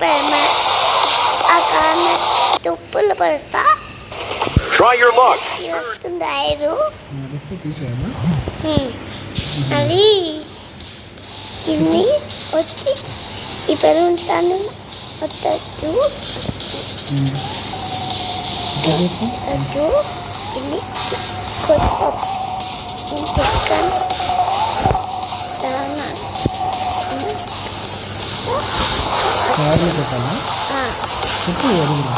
ఆ కారణం తుప్పులు పరుస్తా. Try your luck. ఇది వస్తుంది ఐరు. అదిస్తే తీసేయాలా? అది తిని వచ్చి ఈ పెరుగుతాను వద్దు ఇట్లా చేసి వద్దు తిని కొత్త తీసుకొని కాయలు పెట్టాలా? చెప్పు అడుగురా.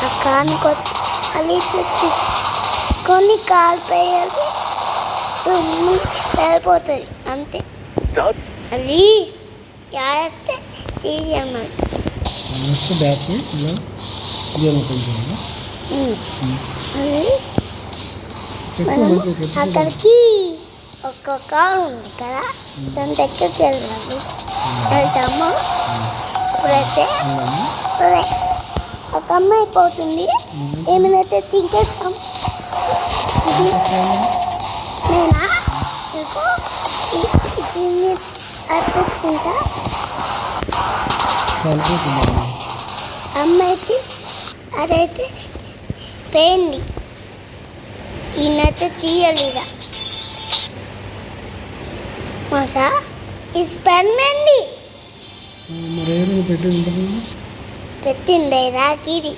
ఆ కాను కొత్త అది తీసుకొని కాలిపోయాలి తుమ్ము వెళ్ళిపోతుంది అంతే. అది వేస్తే తీయమని నెక్స్ట్ బ్యాక్ ఇలా ఇదేమో పెంచాలి. అది చెప్పు మనం మంచిగా చెప్పు. అక్కడికి ఒక కారు ఉంది కదా దాని దగ్గరికి వెళ్ళాలి. వెళ్తాము ఇప్పుడైతే అదే ఒక అమ్మాయి పోతుంది ఏమైనా తింకేస్తాం. ఇది నేనా ఇంకో దీన్ని అర్పించుకుంటా. కలిపోతుంది. అమ్మాయికి అదైతే పోయింది ఈయనైతే తీయలేదా మాసా ఇది స్పెన్మెంది మరి ఏదైనా పెట్టి ఉంటుంది. పెట్టిండే రాకిది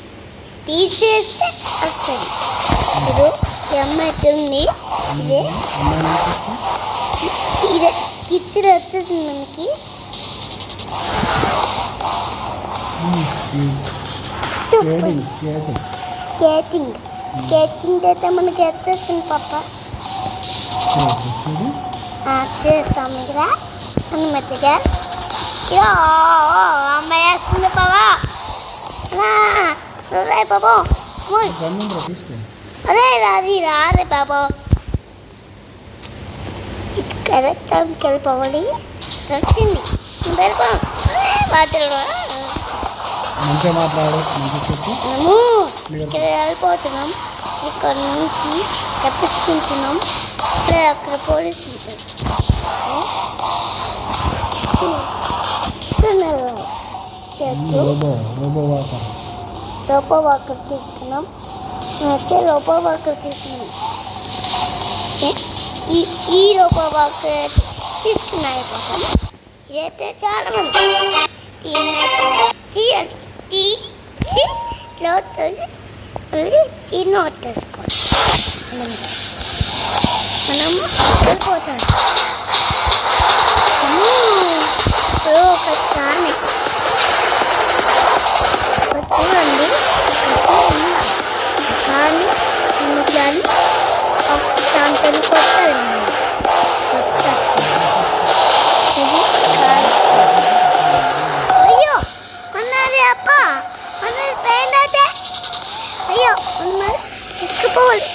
తీసేస్తే వస్తుంది. ఇప్పుడు ఈ అమ్మాయి ఉంది ఇదే ఇదే కిత్తిరి వచ్చేసింది మనకి. స్కేటింగ్ స్కేటింగ్ స్కేటింగ్ స్కేటింగ్ అయితే మనకి వచ్చేసింది పాప. స్కేటింగ్ చేస్తాం ఇక్కడ అని మెత్తగా ఇక అమ్మాయి వేస్తుంది బాబా రే బాబా గన్నుండ్రా తీసుకో. అరే రాది రారే బాబా ఇది కరెక్ట్ టైంకి వెళ్ళిపోవాలి. వచ్చింది వెళ్ళిపో బాధ్యులు మంచిగా మాట్లాడు మంచిగా చెప్పు. మనము ఇక్కడ వెళ్ళిపోతున్నాం. ఇక్కడ నుంచి తప్పించుకుంటున్నాం. అక్కడ పోలీసు ఉంటారు. రోబో వాకర్ రోబో వాకర్ తీసుకున్నాం. అయితే రోబో వాకర్ తీసుకున్నాం. ఈ రోబో వాకర్ తీసుకున్నా అయిపోతాం. ఇదైతే చాలా మంది దీన్నైతే తీయాలి. తీసి లోతుంది మళ్ళీ దీన్ని వచ్చేసుకోవాలి. మనము వెళ్ళిపోతాం. ఒక కానీ చూడండి కానీ కానీ దాంతో కొట్టాలి. అయ్యో ఉన్నది అప్ప ఉన్నది పెయింట్ అయితే అయ్యో ఉన్నది తీసుకుపోవాలి.